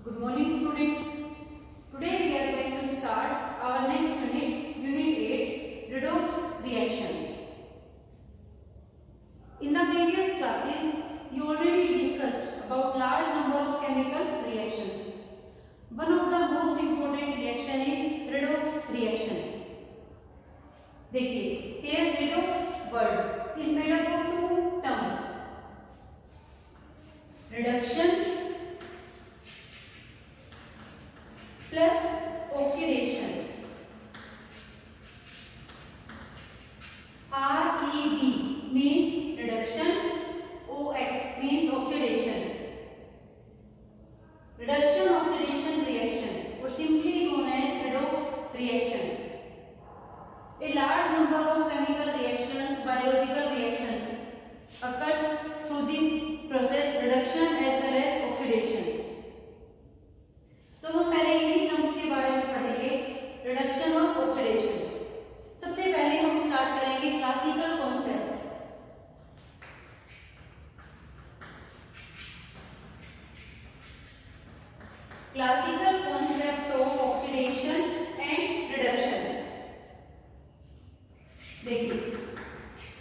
Good morning students. Today we are going to start our next unit, Unit 8, Redox reaction. In the previous classes, you already discussed about large number of chemical reactions. One of the most important reaction is redox reaction. देखिए, here redox word is made up of two terms. Reduction plus oxidation. RED means reduction, OX means oxidation. Reduction oxidation reaction, or simply known as redox reaction. A large number of chemical reactions, biological reactions occurs through this process, reduction as well as oxidation. तो हम पहले इन्हीं terms के बारे में पढ़ेंगे, reduction और oxidation. सबसे पहले हम स्टार्ट करेंगे classical concept. Classical concept of oxidation and reduction. देखिए,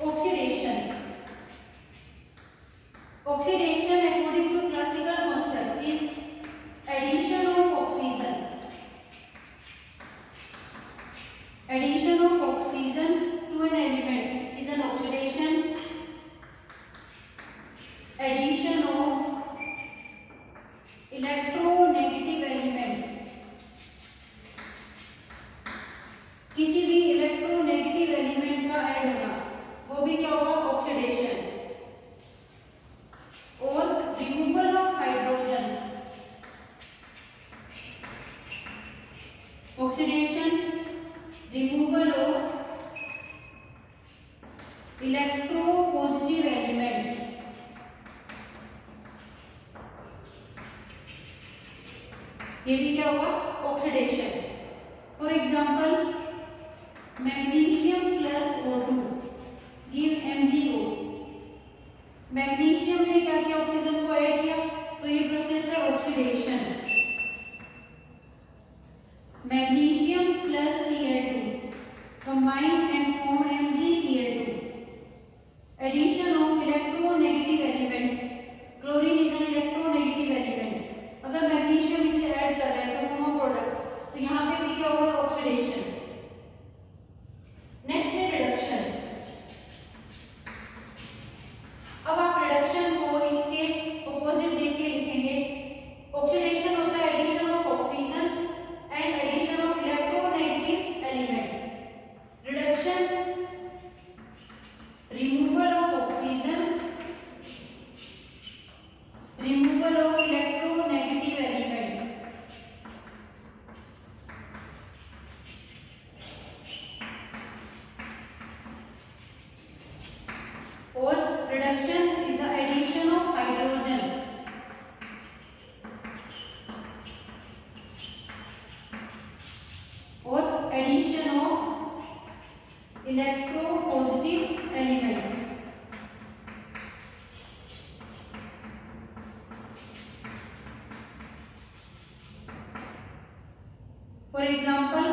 oxidation according to classical concept is addition of oxygen to an element is an oxidation. Addition of electronegative element, किसी भी इलेक्ट्रोनेगेटिव एलिमेंट का add होना, वो भी क्या होगा, ऑक्सीडेशन. और removal of hydrogen, oxidation, removal of electropositive element, ये भी क्या होगा, oxidation. For example, magnesium plus O2 give MgO. Magnesium ने क्या किया, ऑक्सीजन को ऐड किया, तो ये प्रोसेस है oxidation. Magnesium plus Cl2 combine and form MgCl2. Addition of electronegative element, chlorine is an electronegative element. अगर मैग्नीशियम इसे ऐड कर रहे हैं तो फॉर्म प्रोडक्ट, तो यहाँ पे भी क्या होगा, ऑक्सीडेशन. नेक्स्ट है रिडक्शन. अब आप रिडक्शन को इसके ऑपोजिट देख के लिखेंगे. ऑक्सीडेशन होता है addition of oxygen and addition of electronegative element. Reduction removal of oxygen, removal of electronegative element. और reduction is the addition of hydrogen. और addition of electropositive element. For example,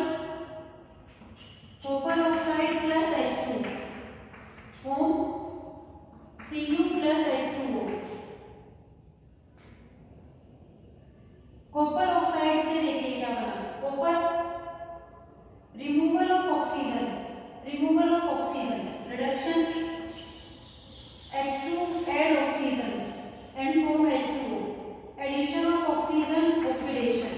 copper oxide plus H2 form Cu plus H2O. Copper oxide से देखिए क्या बना, copper, removal of oxygen, reduction, H2 add oxygen and form H2O. Addition of oxygen, oxidation.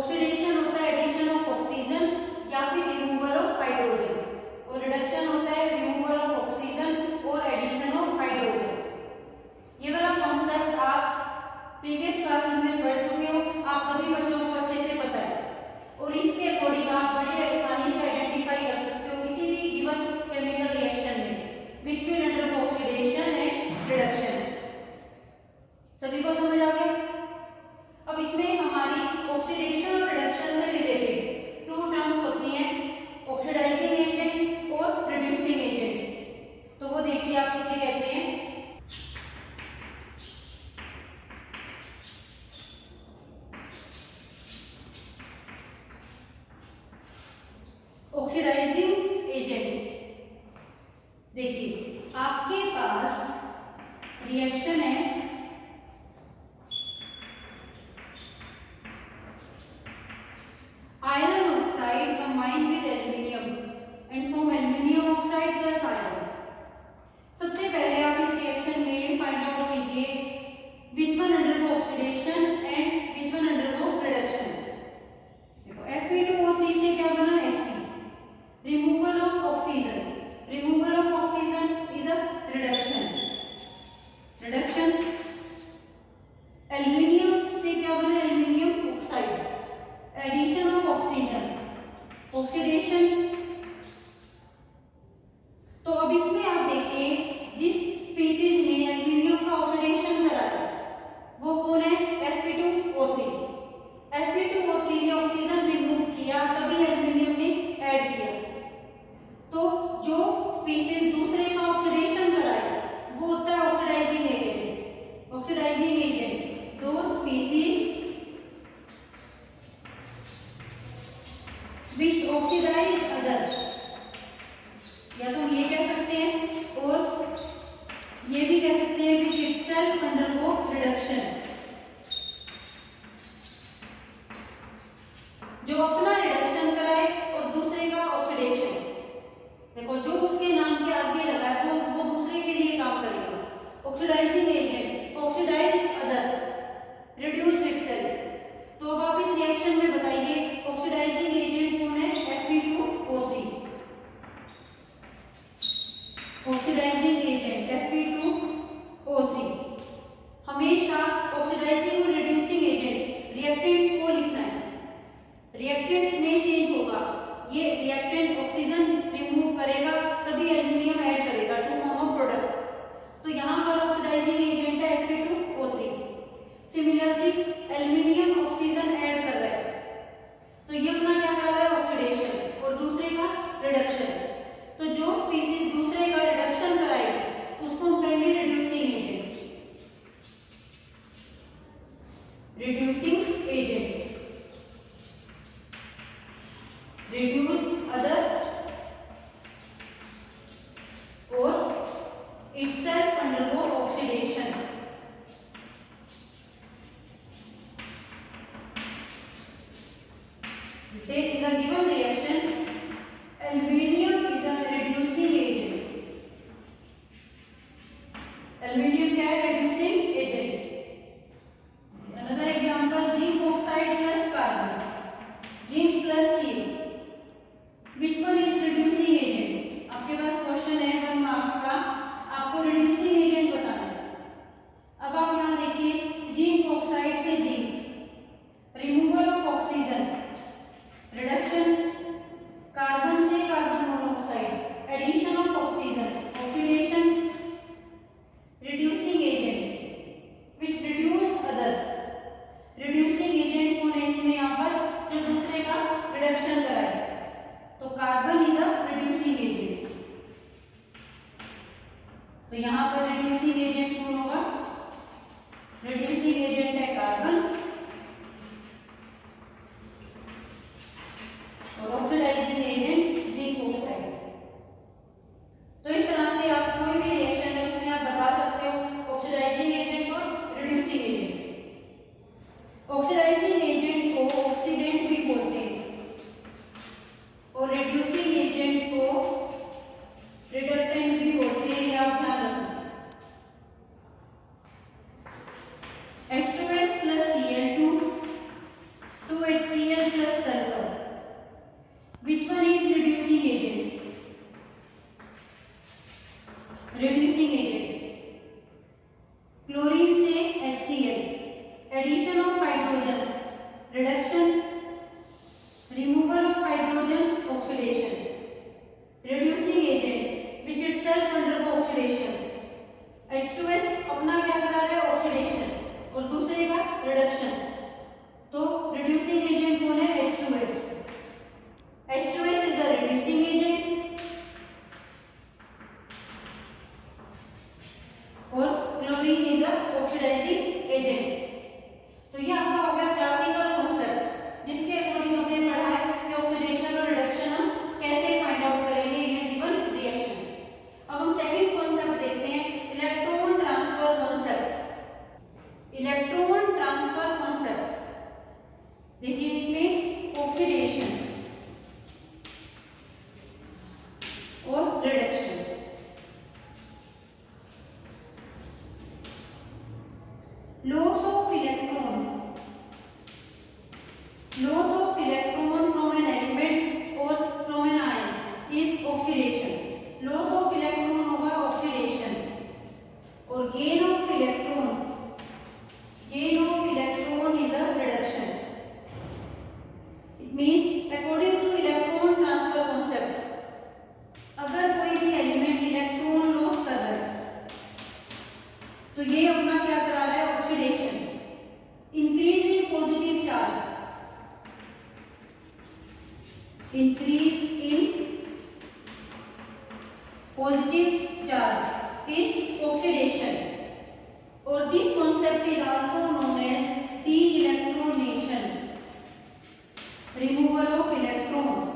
Oxidation होता है addition of oxygen या फिर removal of hydrogen, और reduction होता है रिमूवल ऑफ ऑक्सीजन और एडिशन ऑफ हाइड्रोजन। ये वाला कॉन्सेप्ट आप प्रीवियस क्लासेस में पढ़ चुके हो, आप सभी बच्चों को अच्छे से पता है, और इसके अकॉर्डिंग आप बड़े आसानी से आइडेंटिफाई कर सकते हो किसी भी गिवन केमिकल रिएक्शन में which will undergo oxidation and reduction. सभी को समझ आ गया? अब इसमें हमारी ऑक्सीडेशन और रिडक्शन से रिलेटेड टू टर्म्स होती हैं, ऑक्सीडाइजिंग एजेंट और रिड्यूसिंग एजेंट। तो वो देखिए आप किसे कहते हैं। ऑक्सीडाइजिंग एजेंट, देखिए आपके पास रिएक्शन है iron oxide combined with aluminium and form aluminium oxide plus iron। सबसे पहले आप इस रिएक्शन में फाइंड आउट कीजिए which one undergo oxidation and which one undergo reduction। देखो Fe2O3 से क्या बना Fe, removal of oxygen, removal of oxygen is a reduction, reduction। aluminium से क्या बना aluminium oxide, addition of oxygen, oxidation. तो अब इसमें आप देखिए जिस स्पीसीज ने एल्यूमिनियम का ऑक्सीडेशन कराया वो कौन है Fe2O3। Fe2O3 ने ऑक्सीजन रिमूव किया तभी एल्यूमिनियम ने ऐड किया। तो जो स्पीसीज दूसरे का ऑक्सीडेशन कराया वो होता है ऑक्सीडाइजिंग एजेंट। ऑक्सीडाइजिंग एजेंट दो स्पीसीज which oxidize other, या तो हम ये कह सकते हैं और ये भी कह सकते हैं which itself undergo reduction, जो अपना रिडक्शन कराए और दूसरे का ऑक्सीडेशन। देखो जो उसके नाम के आगे लगा है वो दूसरे के लिए काम करेगा। Oxidizing agent oxidize other, reduce itself. तो अब आप इस रिएक्शन में बताइए ऑक्सीडाइजिंग एजेंट कौन है Fe2O3। Oxidizing agent Fe2O3। हमेशा ऑक्सीडाइजिंग और रिड्यूसिंग एजेंट रिएक्टेंट्स को लिखना है, रिएक्टेंट्स में चेंज होगा। ये रिएक्टेंट ऑक्सीजन रिमूव करेगा तभी एल्यूमिनियम ऐड करेगा टू फॉर्म अ प्रोडक्ट। तो यहाँ पर ऑक्सीडाइजिंग एजेंट है Fe2O3। Similarly aluminium oxygen add कर रहा है तो ये अपना क्या कर रहा है ऑक्सीडेशन और दूसरे का रिडक्शन। तो जो स्पीसीज दूसरे का रिडक्शन कराएगी उसको हम कहेंगे reducing agent, reducing agent. Reduce other और itself undergo oxidation. Say in the given reaction, aluminium is a reducing agent. Aluminium क्या है? Reducing agent. Another example, zinc oxide plus carbon, zinc plus Ca. Which one is reducing agent? आपके पास question है 1 marks का, आपको reducing agent बताना है। अब आप यहाँ देखिए जिंक ऑक्साइड से zinc, removal of oxygen, reduction, carbon से carbon monoxide, addition of oxygen, oxidation, reducing agent which reduce other. Reducing agent कौन है इसमें यहाँ पर जो दूसरे का रिडक्शन कराए, तो carbon is a reducing agent. तो यहाँ पर रिड्यूसिंग एजेंट कौन होगा? रिड्यूसिंग एजेंट है कार्बन और ऑक्सीडाइजिंग एजेंट जिंक ऑक्साइड। तो इस तरह से आप कोई भी रिएक्शन है उसमें आप बता सकते हो ऑक्सीडाइजिंग एजेंट और रिड्यूसिंग एजेंट। ऑक्सीडाइजिंग एजेंट को ऑक्सीडेंट भी बोलते हैं और रिड्यूसिंग एजेंट को रिडक्टेंट भी बोलते हैं, या ध्यान रखना। Addition of hydrogen, reduction, removal of hydrogen, oxidation, reducing agent which itself undergo oxidation. H2S अपना क्या करा रहा है, ऑक्सीडेशन, और दूसरे का रिडक्शन। तो रिड्यूसिंग एजेंट कौन है, H2S। H2S is the reducing agent और chlorine is the oxidising agent. तो ये आपका हो गया क्लासिकल कॉन्सेप्ट, जिसके अकॉर्डिंग हमने पढ़ा है कि ऑक्सीडेशन और रिडक्शन हम कैसे फाइंड आउट करेंगे इन ए गिवन रिएक्शन। अब हम सेकंड कॉन्सेप्ट देखते हैं, electron transfer concept. Electron transfer concept देखिए, इसमें ऑक्सीडेशन और reduction, loss of electron, loss of electron from an element और from an ion is oxidation. Loss of electron होगा ऑक्सीडेशन, और gain of electron, gain of electron is the reduction. It means according to electron transfer concept, अगर कोई भी element electron loss कर रहा है तो ये अपना क्या करा रहा है, oxidation. Increase in positive charge, increase in positive charge is oxidation, और this concept is also known as de-electronation, removal of electron.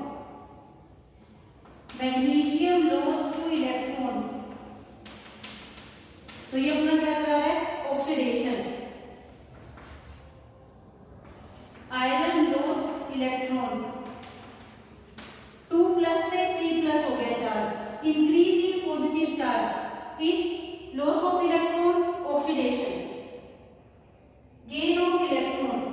Magnesium loss two electron, तो ये अपना क्या करा रहा है, ऑक्सीडेशन। आयरन लॉस इलेक्ट्रॉन, 2+ से 3+ हो गया charge, increase in positive charge is loss of electron, oxidation. Gain of electron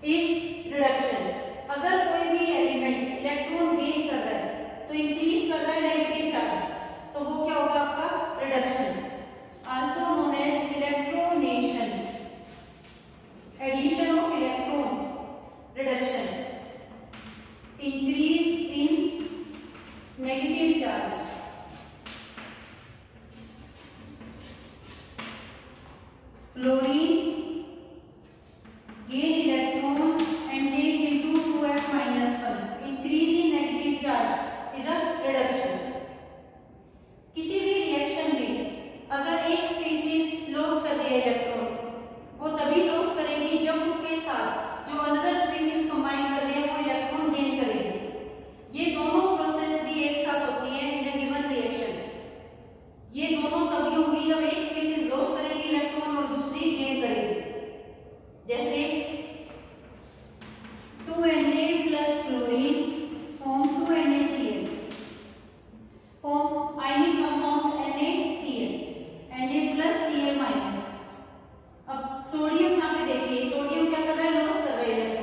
is reduction. अगर कोई भी एलिमेंट इलेक्ट्रॉन गेन कर रहा है तो इंक्रीज कर रहा है नेगेटिव चार्ज, तो वो क्या होगा आपका, reduction, also known as electronation. Addition of electron, reduction, increase in negative charge. Fluorine gain electron and change into 2f-1, increase in negative charge is a reduction। किसी भी रिएक्शन में अगर एक स्पीसीज लॉस कर दिया इलेक्ट्रॉन, वो तभी loss करेगी जब उसके साथ जो अनदर स्पीसीज कंबाइन कर रहे हैं वो इलेक्ट्रॉन गेन करेगी। ये दोनों प्रोसेस भी एक साथ होती है इन अ गिवन रिएक्शन। ये दोनों तभी होंगी जब एक स्पीसीज लॉस करेगी इलेक्ट्रॉन और दूसरी गेन करेगी। जैसे 2Na plus chlorine form 2NaCl, form ionic compound NaCl, Na plus Cl minus। अब सोडियम यहाँ पे देखिए, सोडियम क्या कर रहा है, लॉस कर रहा है इलेक्ट्रॉन,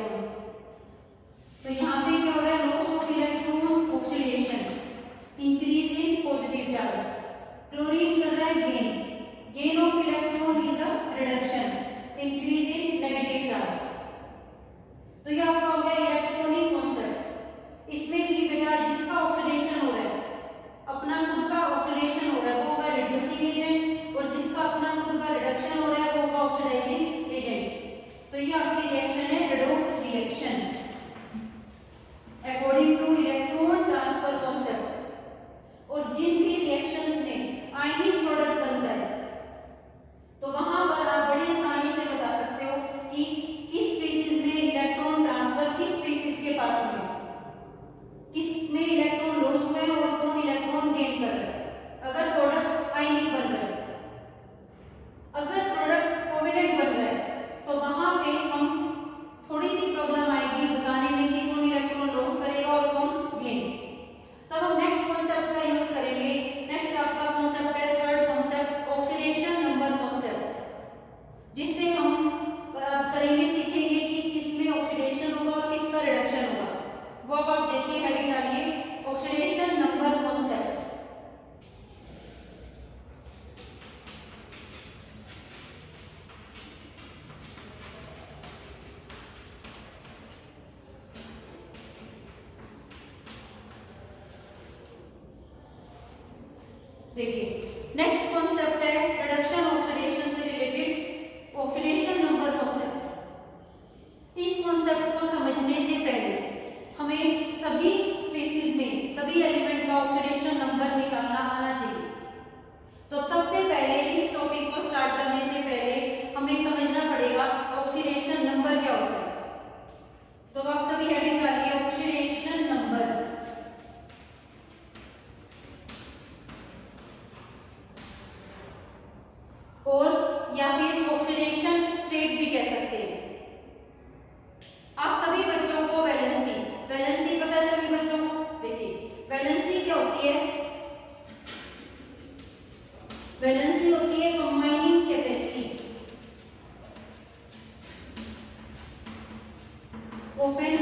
देखिए नेक्स्ट कॉन्सेप्ट है रिडक्शन ऑक्सीडेशन से रिलेटेड ऑक्सीडेशन नंबर कॉन्सेप्ट। इस कॉन्सेप्ट को समझने से पहले हमें सभी स्पीशीज में सभी एलिमेंट का ऑक्सीडेशन नंबर निकालना आना चाहिए। तो सबसे पहले इस टॉपिक को स्टार्ट करने से पहले हमें समझना पड़ेगा ऑक्सीडेशन नंबर क्या होता है। तो आप सभी हेडिंग डालिए ऑक्सीडेशन नंबर। और या फिर ऑक्सीडेशन स्टेट भी कह सकते हैं। आप सभी बच्चों को वैलेंसी पता है सभी बच्चों को। देखिए वैलेंसी क्या होती है? वैलेंसी होती है combining capacity of an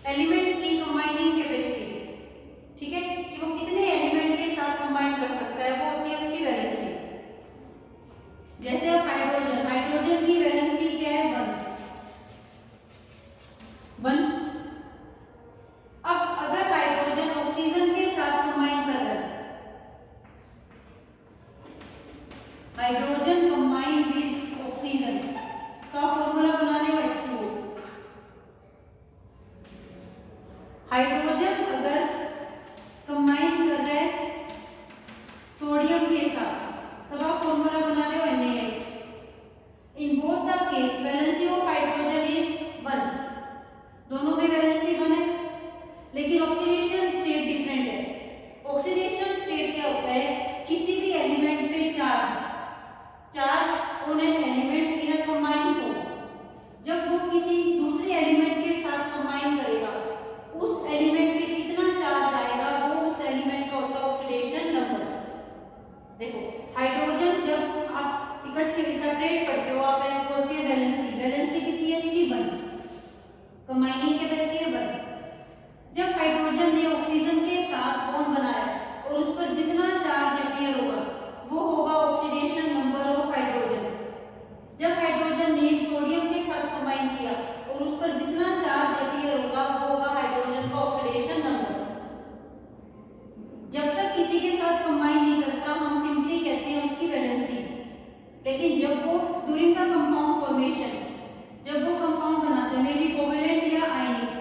element की कंबाइनिंग कैपेसिटी, ठीक है, कि वो कितने एलिमेंट के साथ कंबाइन कर सकता है, वो होती है उसकी वैलेंसी। जैसे अब हाइड्रोजन की वैलेंसी क्या है? 1। अब अगर हाइड्रोजन ऑक्सीजन के साथ कंबाइन कर रहा है, हाइड्रोजन कंबाइन विद ऑक्सीजन का फॉर्मूला बना लो H2O। हाइड्रोजन अगर कंबाइन कर रहे हैं सोडियम के साथ, तब आप फॉर्मूला बना रहे हो NaH। In both the case valency of hydrogen is 1। दोनों में वैलेंसी 1 है, लेकिन ऑक्सीडेशन स्टेट डिफरेंट है। ऑक्सीडेशन स्टेट क्या होता है? किसी भी एलिमेंट पे charge on an element in a combine form, जब वो किसी दूसरे एलिमेंट के साथ कंबाइन करेगा, उस एलिमेंट पे कितना चार्ज आएगा, वो उस एलिमेंट का होता है ऑक्सीडेशन नंबर। देखो हाइड्रोजन जब आप इकट्ठे सेपरेट करते हो, आप बोलते हैं वैलेंसी कितनी है इसकी? 1। कंबाइनिंग कैपेसिटी है 1। जब हाइड्रोजन ने ऑक्सीजन के साथ बॉन्ड बनाया और उस पर जितना चार्ज अपीयर होगा, वो होगा ऑक्सीडेशन नंबर ऑफ हाइड्रोजन। जब हाइड्रोजन ने सोडियम के साथ कंबाइन किया और उस पर जितना चार्ज अपीयर होगा, वो होगा हाइड्रोजन का ऑक्सीडेशन नंबर। जब तक किसी के साथ कंबाइन नहीं करता, हम सिंपली कहते हैं उसकी वैलेंसी। लेकिन जब वो ड्यूरिंग द कंपाउंड फॉर्मेशन, जब वो कंपाउंड बनाते हैं, मे बी कोवेलेंट या आयनिक,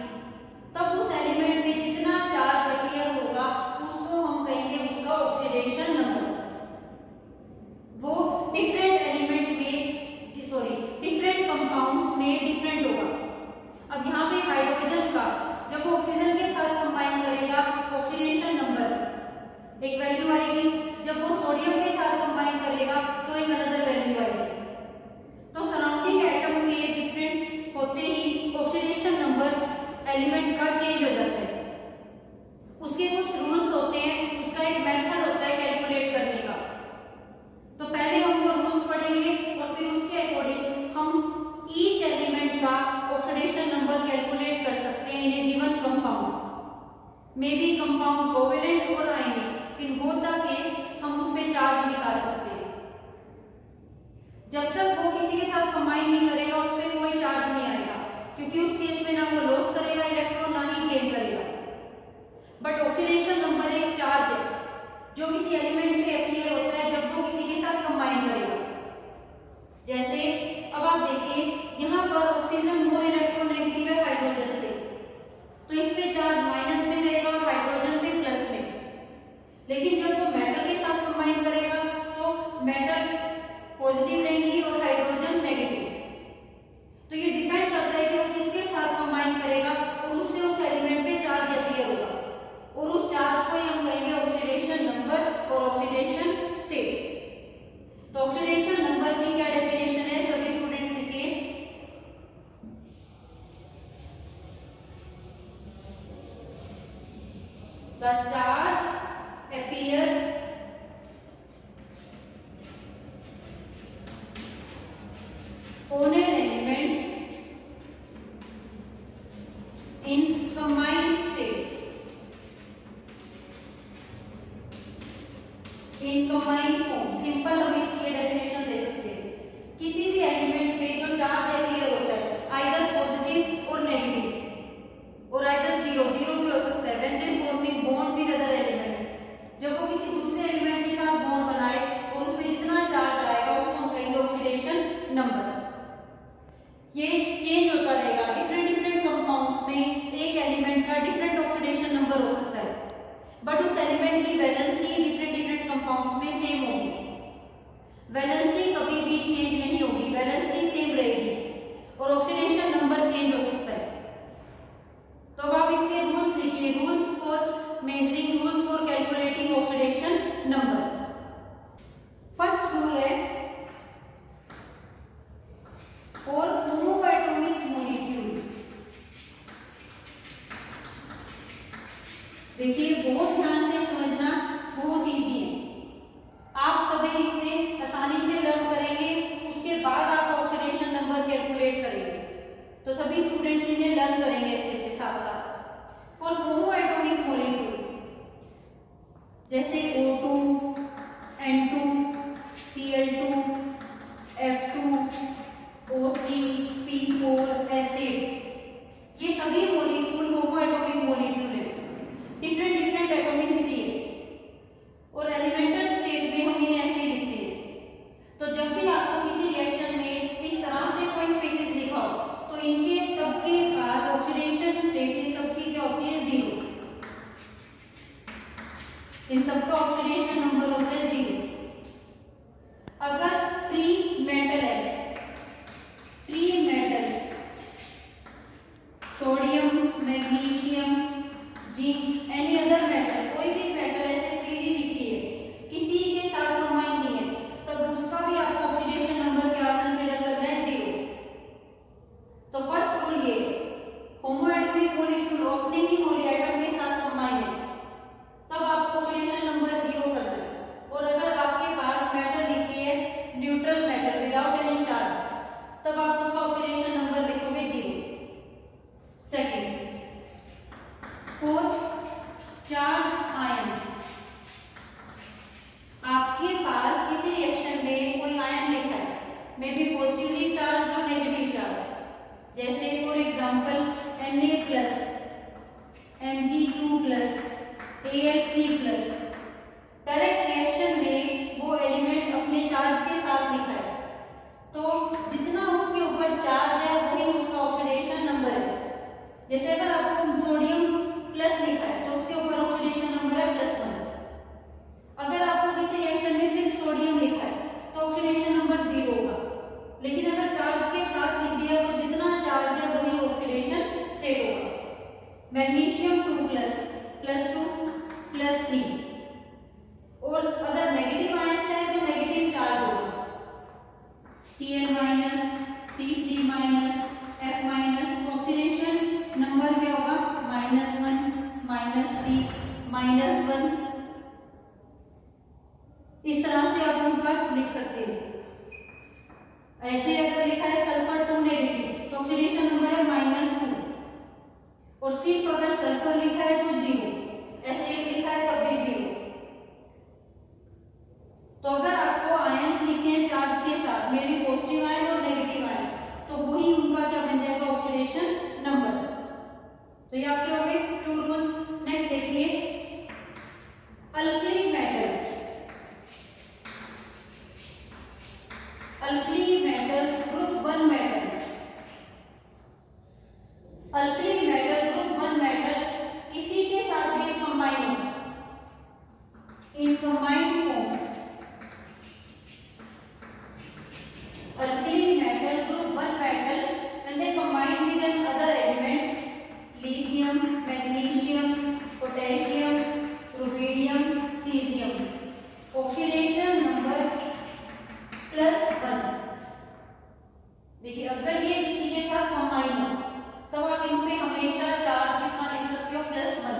तब उस एलिमेंट में जितना चार्ज अपीयर होगा, उसको हम कहेंगे उसका ऑक्सीडेशन नंबर। वो डिफरेंट एलिमेंट में डिफरेंट कंपाउंड्स में डिफरेंट होगा। अब यहाँ पे हाइड्रोजन का जब वो ऑक्सीजन के साथ कंबाइन करेगा, ऑक्सीडेशन नंबर एक वैल्यू आएगी। जब वो सोडियम के साथ कंबाइन करेगा तो एक अनदर वैल्यू आएगी। तो सराउंडिंग एटम के डिफरेंट होते ही ऑक्सीडेशन नंबर एलिमेंट का चेंज हो जाता है। उसके कुछ रूल्स होते हैं, उसका एक मेथड होता है कैलकुलेट करने का। तो पहले हम वो रूल्स पढ़ेंगे और फिर उसके अकॉर्डिंग हम ईच एलिमेंट का ऑक्सीडेशन नंबर कैलकुलेट कर सकते हैं in a given compound. May be compound covalent और ionic, in both the case हम उसमें चार्ज निकाल सकते हैं। जब तक वो किसी के साथ कंबाइन नहीं करेगा, उस पर कोई चार्ज नहीं आएगा, क्योंकि उस केस में ना वो लॉस करेगा इलेक्ट्रॉन, ना ही गेन करेगा। बट ऑक्सीडेशन नंबर एक चार्ज है जो किसी एलिमेंट पे अपीयर होता है जब वो किसी के साथ कंबाइन करेगा। जैसे अब आप देखिए, यहाँ पर ऑक्सीजन मोर इलेक्ट्रोनेगेटिव है हाइड्रोजन से, तो इस पे चार्ज माइनस में रहेगा और हाइड्रोजन पे प्लस में। लेकिन जब वो मेटल के साथ कंबाइन करेगा तो मेटल पॉजिटिव रहेगी और हाइड्रोजन नेगेटिव। तो ये डिपेंड करता है कि वो किसके साथ कंबाइन करेगा और उससे उस एलिमेंट पे चार्ज अपीयर होगा, और उस चार्ज को हम कहेंगे ऑक्सीडेशन नंबर और ऑक्सीडेशन स्टेट। तो ऑक्सीडेशन नंबर की क्या डेफिनेशन है, सभी स्टूडेंट्स लिखिए। The charge appears on an element in combined state, in combined form। Simple हम इसकी डेफिनेशन दे सकते हैं। किसी भी एलिमेंट पे जो चार्ज अपीयर होता है, आइदर पॉजिटिव और नेगेटिव, और आइदर जीरो भी हो सकता है। है, बट उस एलिमेंट की वैलेंसी डिफरेंट डिफरेंट कंपाउंड्स में सेम होगी। वैलेंसी कभी भी चेंज नहीं होगी, वैलेंसी सेम रहेगी और ऑक्सीडेशन नंबर चेंज हो सकता है। तो अब आप इसके रूल्स लिखिए, rules for measuring, rules for calculating oxidation number. First rule है फॉर होमोएटॉमिक मॉलिक्यूल। देखिए बहुत ध्यान से समझना, बहुत इजी है, आप सभी इसे आसानी से लर्न करेंगे, उसके बाद आप ऑक्सीडेशन नंबर कैलकुलेट करेंगे। तो सभी स्टूडेंट्स इन्हें लर्न करेंगे अच्छे से साथ साथ। फॉर होमोएटॉमिक मॉलिक्यूल जैसे O2, N2, Cl2, F2, O3, P4, acid, ये सभी मॉलिक्यूल होमोएटॉमिक मॉलिक्यूल है, डिफरेंट डिफरेंट एटॉमिसिटी है और एलिमेंटल स्टेट में हम इन्हें ऐसे लिखते हैं। तो जब भी आपको किसी रिएक्शन में इस तरह से कोई स्पीशीज लिखा हो तो इनके सबके पास ऑक्सीडेशन स्टेट सबकी क्या होती है, 0। इन सबका ऑक्सीडेशन नंबर होता है 0। अगर फ्री मेटल है, free metal sodium, magnesium, zinc, any other metal, कोई भी मेटल ऐसे फ्रीली लिखी है, किसी के साथ कंबाइन नहीं है, तब उसका भी आपको ऑक्सीडेशन नंबर क्या कंसीडर करना है, 0। तो फर्स्ट रूल ये, होमोएटॉमिक मॉलिक्यूल ओपनिंग ही मोली एटम के साथ कंबाइन है, तब आपको ऑक्सीडेशन नंबर 0 करना है। और अगर आपके पास मेटल लिखी है neutral metal without any charge, तब आप उसका ऑक्सीडेशन नंबर लिखोगे 0। सेकंड, फॉर चार्ज आयन, आपके पास किसी रिएक्शन में कोई आयन लिखा है, मे बी पॉजिटिवली चार्ज और नेगेटिव चार्ज, जैसे for example Na+, Mg2+, Al3+। Direct reaction में वो एलिमेंट अपने चार्ज के साथ लिखा है, तो जितना उसके ऊपर चार्ज है वही उसका ऑक्सीडेशन नंबर है। जैसे अगर आपको सोडियम प्लस लिखा है तो उसके ऊपर ऑक्सीडेशन नंबर है +1। अगर आपको किसी रिएक्शन में सिर्फ सोडियम लिखा है तो ऑक्सीडेशन नंबर 0 होगा, लेकिन अगर चार्ज के साथ लिख दिया तो जितना चार्ज है वही ऑक्सीडेशन स्टेट होगा। मैग्नीशियम 2+, +2, +3, और अगर नेगेटिव आयंस है तो नेगेटिव चार्ज होगा, Cl-, P3-, F-, oxidation number क्या होगा, -1, -3, -1। इस तरह से आप उनका लिख सकते हो। ऐसे अगर लिखा है सल्फर 2 नेगेटिव तो ऑक्सीडेशन नंबर है -2, और सिर्फ अगर सल्फर लिखा है तो 0, ऐसे लिखा है तब भी 0। तो अगर आपको आयंस लिखे हैं चार्ज के साथ, में भी पॉजिटिव आयन और नेगेटिव आयन, तो वही उनका क्या बन जाएगा, ऑक्सीडेशन नंबर। तो ये आपके हो गए 2 रूल्स। नेक्स्ट देखिए, alkali metal, alkali metals group 1 metal, alkali metal group 1 metal किसी के साथ भी कंबाइन हो, in combined form, alkali metal group 1 metal when they combine with an other element lithium, magnesium, potassium, rubidium, cesium, oxidation number +1। देखिए अगर ये किसी के साथ कंबाइन हो तब आप इन पे हमेशा चार्ज कितना लिख सकते हो, +1।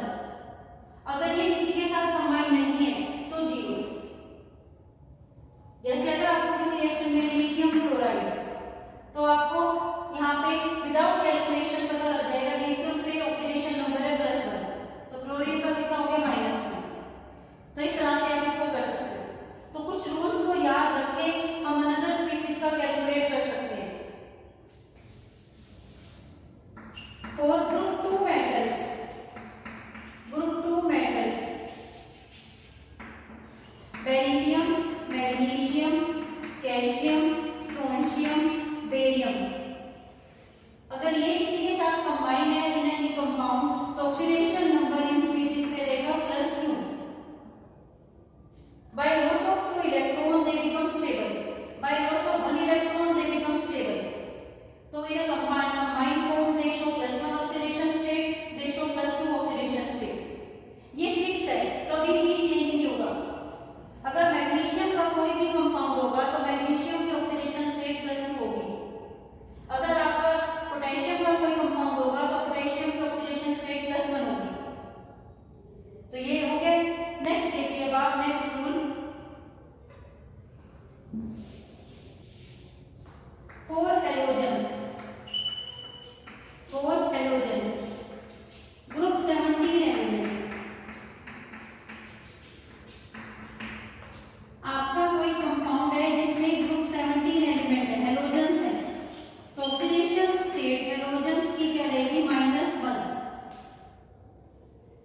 अगर ये किसी के साथ कंबाइन नहीं है तो 0। जैसे अगर आपको किसी रिएक्शन में लिथियम क्लोराइड, तो आपको यहाँ पे विदाउट कैलकुलेशन पता लग जाएगा लिथियम पे ऑक्सीडेशन नंबर है +1, तो क्लोरीन का कितना हो गया, -1। तो इस तरह से आप इसको कर सकते हो। तो कुछ रूल्स को याद रख के हम अनदर स्पीशीज का कैलकुलेट कर सकते हैं। For group 2 metals, group 2 metals beryllium, magnesium, calcium, strontium, barium, अगर ये किसी के साथ कंबाइन है इन एनी कंपाउंड तो ऑक्सीडेशन नंबर इन स्पीशीज पे नेक्स्ट देखिए अब आप next rule, four halogens group 17 element. आपका कोई कंपाउंड है जिसमें ग्रुप 17 एलिमेंट है, हेलोजन्स है, तो ऑक्सीडेशन स्टेट हेलोजन्स की क्या रहेगी -1।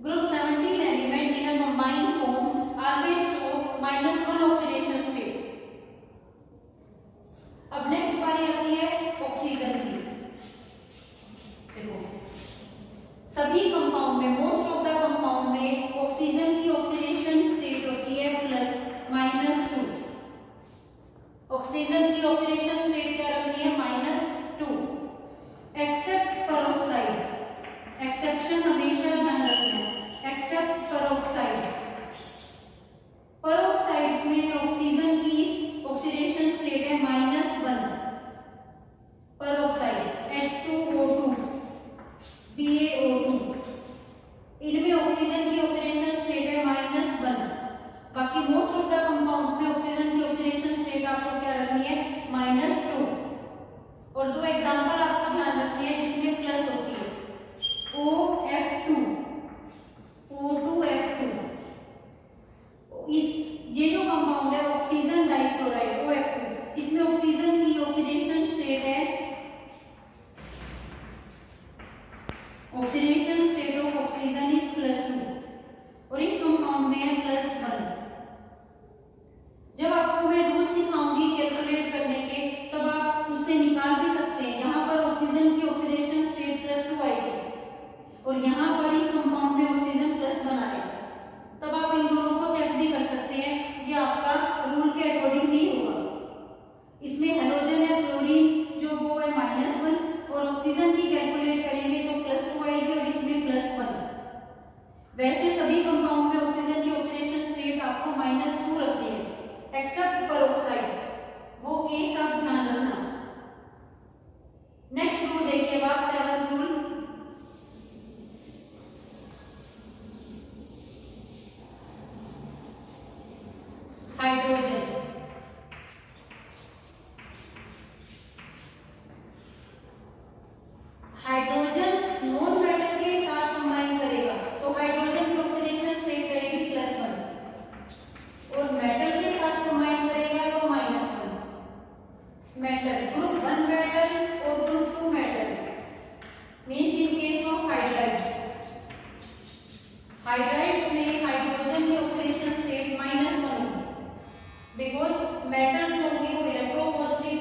Group 17 element in a combined form always show -1 oxidation state. अब नेक्स्ट बारी आती है ऑक्सीजन की। देखो सभी कंपाउंड में, मोस्ट ऑफ द कंपाउंड में ऑक्सीजन की ऑक्सीडेशन स्टेट होती है -2। ऑक्सीजन की ऑक्सीडेशन स्टेट क्या रखनी है -2, एक्सेप्ट पेरोक्साइड। एक्सेप्शन हमेशा ध्यान रखना है, एक्सेप्ट पेरोक्साइड। पेरोक्साइड्स में ऑक्सीजन की ऑक्सीडेशन स्टेट है -1। पेरोक्साइड H2O2 PaO2, इनमें ऑक्सीजन की ऑक्सीडेशन स्टेट है -1। बाकी मोस्ट ऑफ द कंपाउंड्स में ऑक्सीजन की ऑक्सीडेशन स्टेट आपको क्या रखनी है -2। और दो एग्जांपल आपको ध्यान रखने हैं जिसमें प्लस होती है, OF2 O2F2। ये जो कंपाउंड है ऑक्सीजन डाइक्लोराइड OF2, इसमें ऑक्सीजन की ऑक्सीडेशन स्टेट है, oxidation state of oxygen is +2 और इस कंपाउंड में है +1। जब आपको मैं रूल सिखाऊंगी कैलकुलेट करने के, तब आप उससे निकाल भी सकते हैं। यहाँ पर ऑक्सीजन की ऑक्सीडेशन स्टेट +2 आएगी और यहाँ पर इस कंपाउंड में ऑक्सीजन +1 आएगा, तब आप इन दोनों को चेक भी कर सकते हैं। ये आपका रूल के अकॉर्डिंग ही होगा। इसमें हेलोजन है फ्लोरीन जो वो है -1 और ऑक्सीजन की कैलकुलेट करेंगे तो +2 आएगी और इसमें +1। वैसे सभी कंपाउंड में ऑक्सीजन की ऑक्सीडेशन स्टेट आपको -2 रखनी है, एक्सेप्ट पेरोक्साइड्स, वो केस आप ध्यान रखना। नेक्स्ट रूल देखिए आप 7th rule, hydrogen. Hydrogen non metal के साथ कंबाइन करेगा तो हाइड्रोजन की ऑक्सीडेशन स्टेट रहेगी +1 और मेटल के साथ कंबाइन करेगा तो -1। मेटल ग्रुप 1 मेटल और group 2 metal means in case of hydrides. Hydrides में हाइड्रोजन की ऑक्सीडेशन स्टेट -1 होगी बिकॉज मेटल्स होंगी वो इलेक्ट्रोपॉजिटिव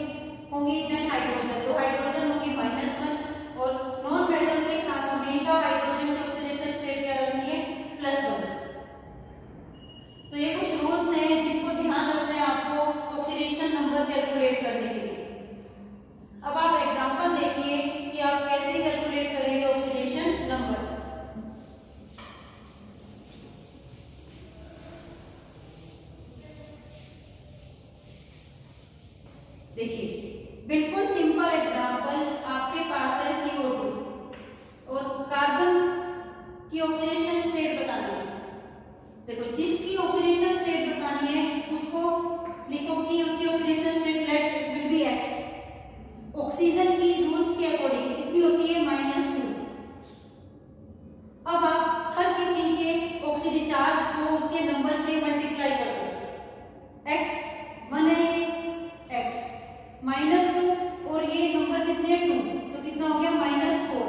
होंगी देन हाइड्रोजन, तो हाइड्रोजन होगी -1 और नॉन मेटल के साथ हमेशा हाइड्रोजन की ऑक्सीडेशन स्टेट क्या रखनी है +1। तो ये कुछ रूल्स हैं जिनको ध्यान रखना है आपको ऑक्सीडेशन नंबर कैलकुलेट करने के लिए। अब आप एग्जांपल देखिए कि आप कैसे कैलकुलेट करेंगे ऑक्सीडेशन नंबर। देखिए बिल्कुल सिंपल एग्जांपल, आपके पास है CO2 और कार्बन की ऑक्सीडेशन स्टेट बतानी है। देखो जिसकी ऑक्सीडेशन स्टेट बतानी है उसको लिखो कि उसकी oxidation state let will be X। Oxygen की रूल्स के अकॉर्डिंग कितनी होती है -2। अब आप हर किसी के ऑक्सीजन चार्ज को उसके नंबर से मल्टीप्लाई कर दो। X1 है X -2 और ये नंबर कितने 2 तो कितना हो गया -4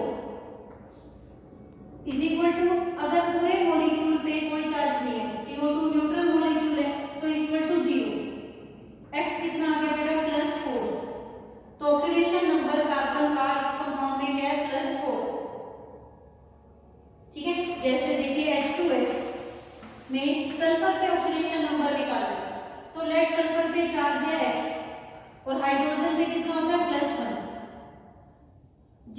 इज इक्वल टू, अगर पूरे मॉलिक्यूल पे कोई चार्ज नहीं है, CO2 न्यूट्रल मॉलिक्यूल है तो इक्वल टू 0। X कितना आ गया बेटा +4, तो ऑक्सीडेशन नंबर कार्बन का इस कंपाउंड में क्या है +4। ठीक है, जैसे देखिए H2S में सल्फर पे ऑक्सीडेशन नंबर निकाला तो लेट सल्फर पे चार्ज है X और हाइड्रोजन में कितना होता है +1।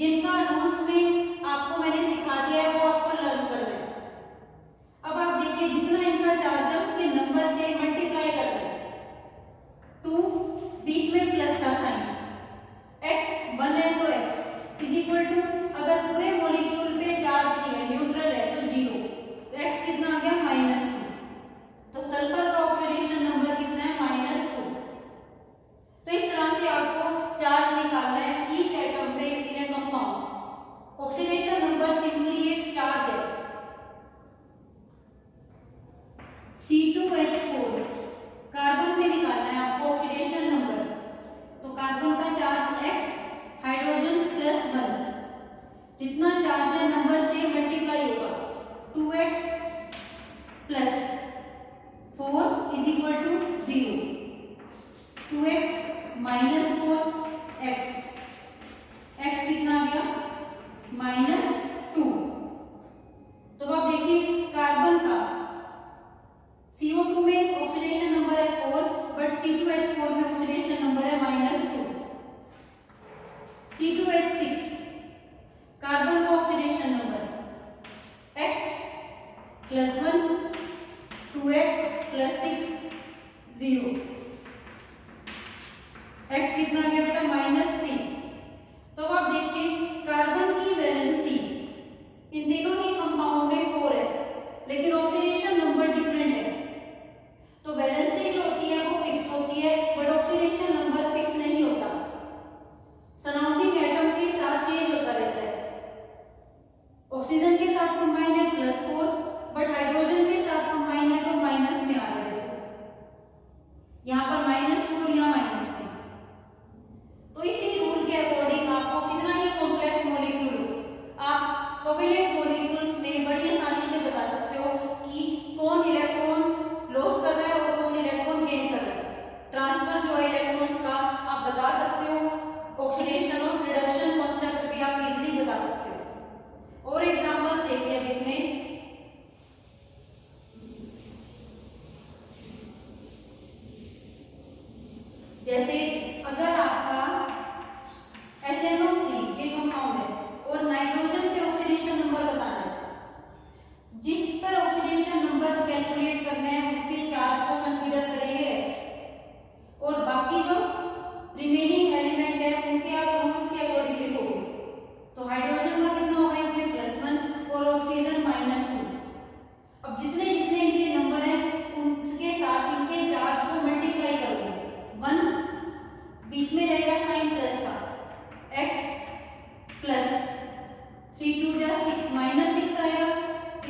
जिनका रूल्स में आपको मैंने सिखा दिया है वो आपको लर्न कर रहे हैं। अब आप देखिए जितना इनका चार्ज है उसके नंबर से मल्टीप्लाई कर रहे हैं, 2 बीच में प्लस का साइन, X1 है तो X इज इक्वल टू, अगर पूरे मॉलिक्यूल पे चार्ज नहीं है न्यूट्रल है तो 0, तो X कितना आ गया -2। C2H4 कार्बन में निकालना है आपको ऑक्सीडेशन नंबर। तो कार्बन का चार्ज x, हाइड्रोजन +1, जितना चार्जर नंबर से मल्टीप्लाई होगा 2x + 4 = 0, 2x - 4x, x कितना आ गया -2। तो आप देखिए कार्बन का CO2 में ऑक्सीडेशन नंबर है 4, बट C2H4 में ऑक्सीडेशन नंबर है -2। C2H6 कार्बन का oxidation number x + 1, 2x + 6 0, x कितना आ गया बेटा -3। तो आप देखिए कार्बन की वैलेंसी इन तीनों ही कंपाउंड में 4 है, लेकिन ऑक्सीडेशन नंबर डिफरेंट है। तो वैलेंसी जो होती है वो फिक्स होती है, बट ऑक्सीडेशन नंबर फिक्स नहीं होता, सराउंडिंग एटम के साथ चेंज होता रहता है। ऑक्सीजन के साथ कंबाइन है +4, बट हाइड्रोजन के साथ कंबाइन है तो माइनस में आ रहा है, यहाँ पर -2 या -3। तो इसी रूल के अकॉर्डिंग आपको कितना ही कॉम्प्लेक्स मॉलिक्यूल आप कोवेलेंट मॉलिक्यूल्स में बड़ी आसानी से बता सकते हो कि कौन इलेक्ट्रॉन लॉस कर रहा है और कौन इलेक्ट्रॉन गेन कर रहा है। ट्रांसफर जो है इलेक्ट्रॉन्स का आप बता सकते हो, ऑक्सीडेशन और रिडक्शन कॉन्सेप्ट भी आप इजीली बता सकते हो। और एग्जांपल्स देखिए अब इसमें, जैसे अगर आपका HNO3 ये कंपाउंड है और नाइट्रोजन पे ऑक्सीडेशन नंबर बताना है, जिस पर ऑक्सीडेशन नंबर कैलकुलेट करना है उसके चार्ज को कंसीडर करेंगे x, और बाकी जो रिमेनिंग एलिमेंट है उनके आप रूल्स के अकॉर्डिंग लिखोगे। तो हाइड्रोजन का कितना होगा इसमें +1 और ऑक्सीजन -2। अब जितने जितने इनके नंबर हैं उनके साथ इनके चार्ज को मल्टीप्लाई करोगे, 1 बीच में रहेगा साइन प्लस का, x + 3 2 जा 6 -6 आएगा, =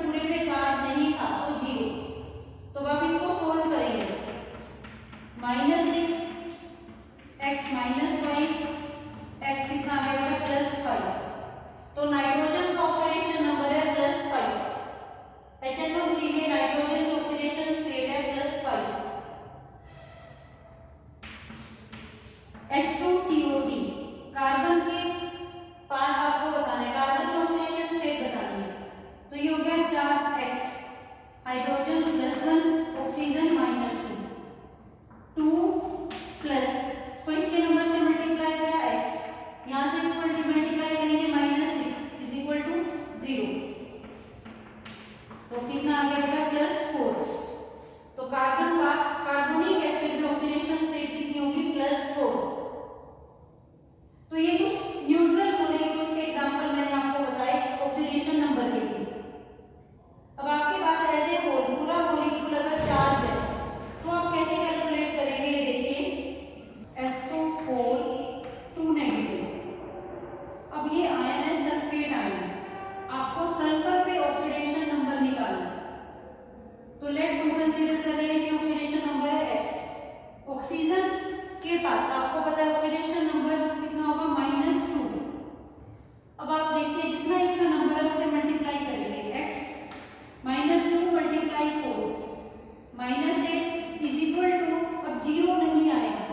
पूरे पे चार्ज नहीं था तो 0। तो आप इसको सोल्व करेंगे, -6 x - 5, x कितना आ गया +5। तो नाइट्रोजन का ऑक्सीडेशन नंबर है +5, HNO3 में नाइट्रोजन की ऑक्सीडेशन स्टेट है +5। H2CO3 कार्बन के पास आपको बताना है, कार्बन की ऑक्सीडेशन स्टेट बतानी है। तो ये हो गया चार्ज x, हाइड्रोजन +1, ऑक्सीजन -2, 2 इसको इसके नंबर से मल्टीप्लाई करा x, यहाँ से इसको मल्टीप्लाई करेंगे -6 = 0। तो कितना आ गया बेटा +4। तो कार्बन का कार्बोनिक एसिड में ऑक्सीडेशन स्टेट कितनी होगी +4। तो ये कुछ न्यूट्रल मॉलिक्यूल्स के एग्जांपल मैंने आपको बताए ऑक्सीडेशन नंबर के लिए। अब आपके पास ऐसे पूरा मॉलिक्यूल अगर चार्ज है तो आप कैसे कैलकुलेट करेंगे, ये देखिए SO4 2-। अब ये आयन है सल्फेट आयन, आपको सल्फर पे ऑक्सीडेशन नंबर निकालना। तो लेट हम कंसीडर कर रहे हैं कि ऑक्सीडेशन नंबर है x। ऑक्सीजन के पास आपको पता है ऑक्सीडेशन नंबर कितना होगा -2। अब आप देखिए जितना इसका नंबर है उससे मल्टीप्लाई करेंगे, x -2 × 4 -8 = अब 0 नहीं आएगा।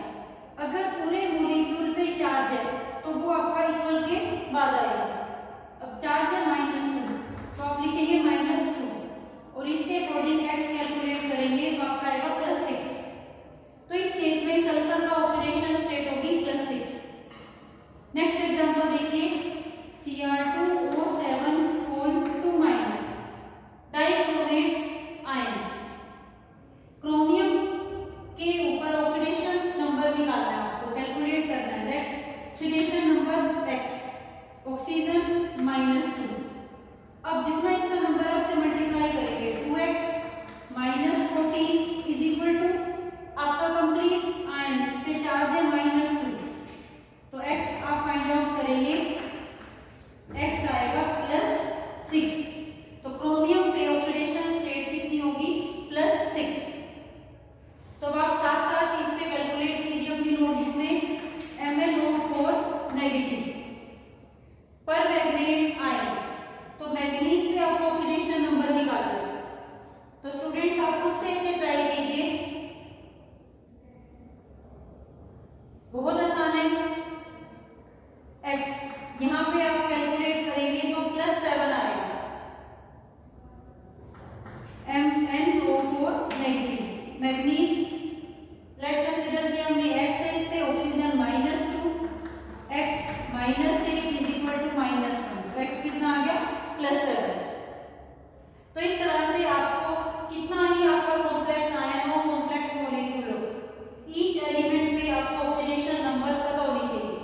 अगर पूरे मॉलिक्यूल पे चार्ज है तो वो आपका इक्वल के बाद आएगा। अब चार्ज है -2 तो आप लिखेंगे -2 और इसके अकॉर्डिंग x कैलकुलेट करेंगे तो आपका आएगा +6। तो इस केस में सल्फर का ऑक्सीडेशन स्टेट होगी +6। नेक्स्ट एग्जांपल देखिए, Cr2O7 2- डाइक्रोमेट आयन। क्रोमियम के ऊपर ऑक्सीडेशन नंबर निकालना है आपको, कैलकुलेट करना है। Oxidation number x, oxygen -2, manganese, let consider कि हमने x है, इस पे oxygen -2, x -8 is equal to -1, तो x कितना आ गया +7। तो इस तरह से आपको कितना ही आपका कॉम्प्लेक्स आयन हो, कॉम्प्लेक्स मॉलिक्यूल हो, ईच एलिमेंट पे आपको ऑक्सीडेशन नंबर पता होनी चाहिए।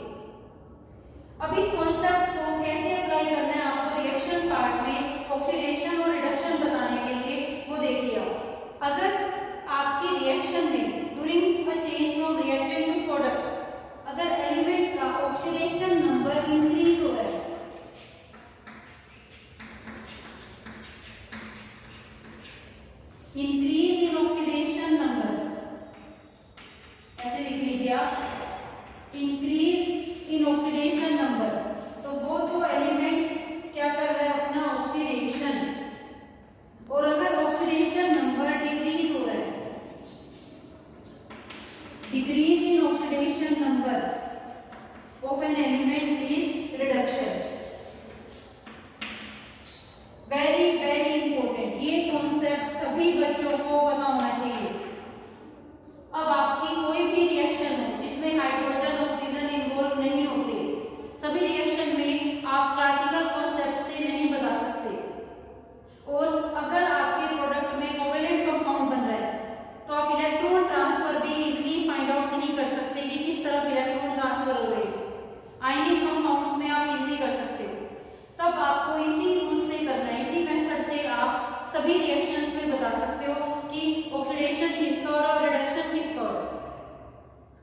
अब इस कॉन्सेप्ट को कैसे अप्लाई करना है आपको रिएक्शन पार्ट में ऑक्सीडेशन और रिडक्शन बताने के लिए, वो देखिए आप। अगर आपकी रिएक्शन में during a change from reactant to product अगर एलिमेंट का ऑक्सीडेशन नंबर इंक्रीज हो रहा है, इंक्रीज इन ऑक्सीडेशन नंबर, ऐसे लिख लीजिए आप, इंक्रीज इन ऑक्सीडेशन नंबर, तो वो जो एलिमेंट क्या कर रहा है अपना ऑक्सीडेशन, और अगर ऑक्सीडेशन नंबर डिक्रीज हो रहा है, decrease in oxidation number of an element is reduction. Very very important, ये कॉन्सेप्ट सभी बच्चों को पता होना चाहिए। अब आपकी कोई भी रिएक्शन हो जिसमें हाइड्रोजन ऑक्सीजन इन्वॉल्व नहीं होते, सभी रिएक्शन में आप क्लासिकल कॉन्सेप्ट से नहीं बता सकते, और अगर आपके प्रोडक्ट में कोवेलेंट कंपाउंड बन रहा है तो आप इलेक्ट्रॉन ट्रांसफर भी इजीली फाइंड आउट नहीं कर सकते कि किस तरफ इलेक्ट्रॉन ट्रांसफर हो रहे हैं। आयनिक कंपाउंड्स में आप इजीली कर सकते हो, तब आपको इसी रूल से करना है, इसी मेथड से आप सभी रिएक्शंस में बता सकते हो कि ऑक्सीडेशन किसका हो रहा है और रिडक्शन किसका हो रहा है।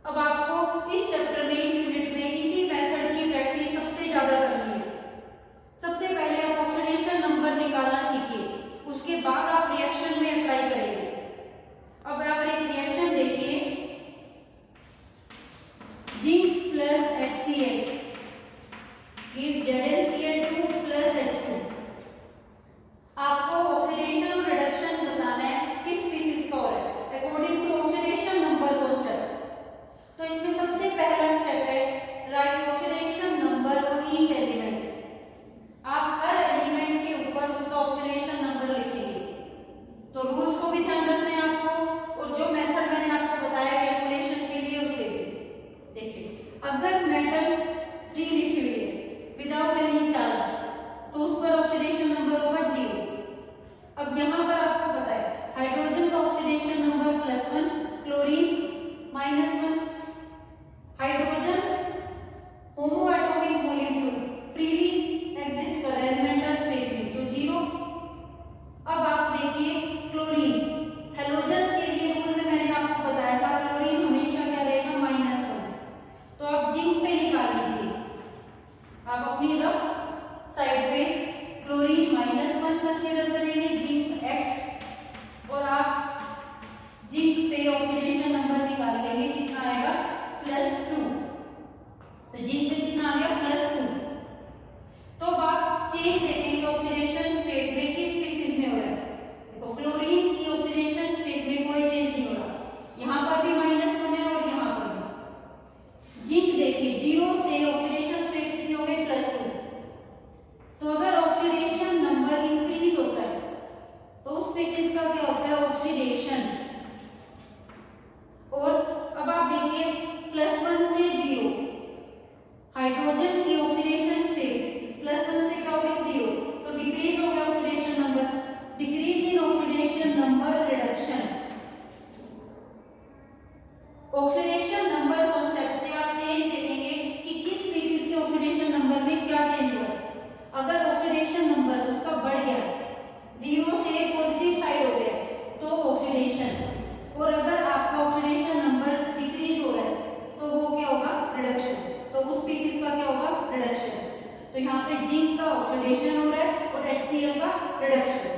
अब आपको इस चैप्टर में, इस यूनिट में इसी मेथड की प्रैक्टिस सबसे ज्यादा करनी है। सबसे पहले आप ऑक्सीडेशन नंबर निकालना सीखिए, उसके बाद आप रिएक्शन में अप्लाई करेंगे। अब आप एक रिएक्शन देखिए, zinc plus HCl give ZnCl2 plus H2। आपको ऑक्सीडेशन और रिडक्शन बताना है किस स्पीशीज का हो रहा है according to oxidation number concept. तो इसमें सबसे पहला स्टेप है right oxidation number of each element. आप हर एलिमेंट के ऊपर उसका ऑक्सीडेशन नंबर लिखेंगे। तो रूल्स को भी ध्यान रखना है आपको, और जो मेथड मैंने आपको बताया कैलकुलेशन के लिए उसे देखिए। अगर मेटल फ्री लिखी हुई है विदाउट एनी चार्ज तो उस पर ऑक्सीडेशन नंबर होगा 0। अब यहाँ पर आपको पता है हाइड्रोजन का oxidation number +1, chlorine -1। Hydrogen homoatomic molecule freely exist कर रहा है एलिमेंटल स्टेट में, तो 0। अब आप देखिए क्लोरीन, हैलोजन्स के लिए रूल में मैंने आपको बताया था क्लोरीन हमेशा क्या रहेगा -1। तो आप जिंक पे निकाल लीजिए, आप अपनी रफ साइड पे क्लोरीन -1 कंसीडर करेंगे, जिंक X, और आप जिंक पे ऑक्सीडेशन नंबर निकाल लेंगे, कितना आएगा +2। तो जिंक पे कितना आ गया +2। तो अब आप चेंज देखेंगे ऑक्सीडेशन स्टेट में किस स्पीशीज में हो रहा है। देखो क्लोरीन की ऑक्सीडेशन स्टेट में कोई चेंज नहीं हो रहा, यहाँ पर भी -1 है और यहाँ पर भी। जिंक देखिए 0 से ऑक्सीडेशन स्टेट कितनी हो गई +2। तो अगर ऑक्सीडेशन नंबर इंक्रीज होता है तो उस स्पीशीज का क्या होता है ऑक्सीडेशन। और अब आप देखिए +1 से 0, हाइड्रोजन की ऑक्सीडेशन स्टेट +1 से क्या हो गई 0, तो डिक्रीज हो गया oxidation number. Decrease in oxidation number reduction. Oxidation number concept से आप चेंज देखेंगे कि किस स्पीशीज के ऑक्सीडेशन नंबर में क्या चेंज हुआ है। अगर ऑक्सीडेशन नंबर उसका बढ़ गया, 0 से पॉजिटिव साइड हो गया तो ऑक्सीडेशन, और अगर आपका ऑक्सीडेशन नंबर डिक्रीज हो रहा है तो वो क्या होगा रिडक्शन। तो उस स्पीशीज का क्या होगा रिडक्शन। तो यहाँ पे जिंक का ऑक्सीडेशन हो रहा है और HCl का रिडक्शन।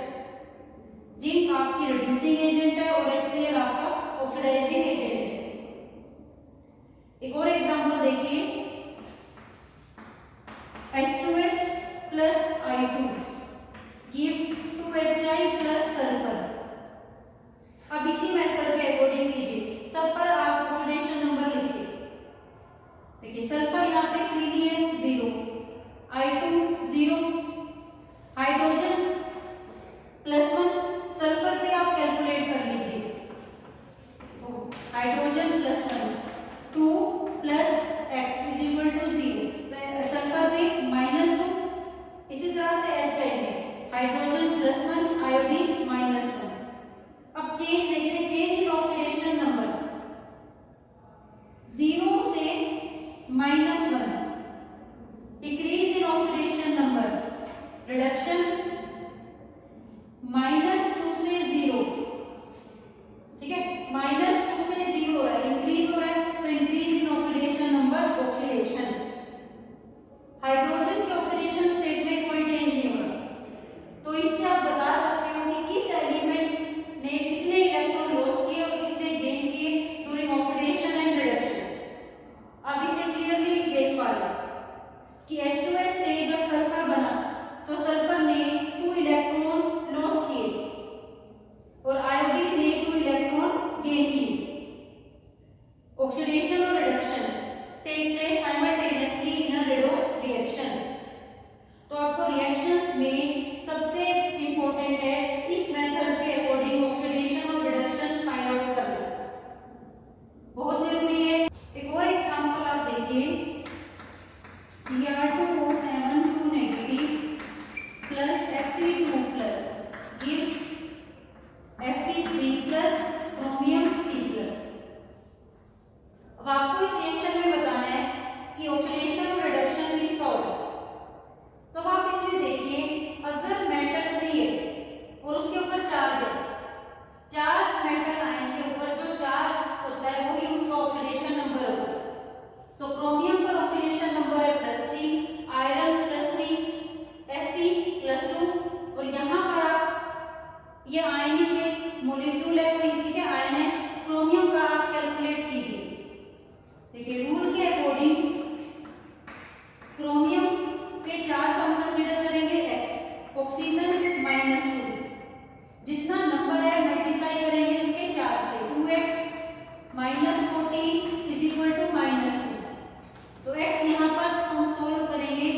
जिंक आपकी रिड्यूसिंग एजेंट है और HCl आपका ऑक्सीडाइजिंग एजेंट है। एक और एग्जांपल देखिए, H2S plus I2 give 2HI plus sulphur. अब इसी मेथड के अकॉर्डिंग कीजिए, सब पर आप ऑक्सीडेशन नंबर लिखिए। देखिए सल्फर यहाँ पे फ्रीली है 0, I2 0, हाइड्रोजन +1, सल्फर पे आप कैलकुलेट कर लीजिए hydrogen plus 1, 2 plus x is equal to 0, तो सल्फर में -2। इसी तरह से H चाहिए, हाइड्रोजन प्लस 1, आयोडीन -1। अब चेंज देखिए, चेंज इन ऑक्सीडेशन नंबर 0 से -1, decrease in oxidation number, reduction -2 से 0, ठीक है, -2 से 0 हो रहा है, इंक्रीज हो रहा है, तो increase in oxidation number, oxidation. Hydrogen के ऑक्सीडेशन स्टेट में कोई चेंज नहीं हो रहा, तो इससे आप बता सकते हो कि किस एलिमेंट ने कितने इलेक्ट्रॉन लॉस किए और कितने गेन किए ड्यूरिंग ऑक्सीडेशन एंड रिडक्शन। आप इसे क्लियरली देख पा रहे कि H2S से जब सल्फर बना तो सल्फर ने 2 इलेक्ट्रॉन लॉस किए और आयोडीन ने 2 इलेक्ट्रॉन गेन किए। ऑक्सीडेशन और reduction take place simultaneously in a redox reaction. तो आपको रिएक्शंस में सबसे इंपॉर्टेंट है इस मेथड के अकॉर्डिंग ऑक्सीडेशन और रिडक्शन फाइंड आउट करना, बहुत जरूरी है। एक और एग्जांपल आप देखिए, Cr2O7 2 negative plus Fe2 plus give Fe3 plus chromium 3 plus. अब आपको इस रिएक्शन में बताना है कि ऑक्सीडेशन और रिडक्शन किसका होगा। तो आप इसमें देखिए, अगर मेटल फ्री है और उसके ऊपर चार्ज है, चार्ज मेटल आयन के ऊपर जो चार्ज होता है वही उसका ऑक्सीडेशन नंबर होता है। तो क्रोमियम पर ऑक्सीडेशन नंबर है +3, आयरन +3, Fe +2, और यहाँ पर आप ये आयन के मॉलिक्यूल है कोई, ठीक है, आयन है, क्रोमियम का आप कैलकुलेट कीजिए। देखिए रूल के अकॉर्डिंग क्रोमियम पे चार्ज हम कंसीडर करेंगे x, ऑक्सीजन -2, जितना नंबर है मल्टीप्लाई करेंगे उसके 4 से, 2x -14 = -2, तो x यहाँ पर हम सोल्व करेंगे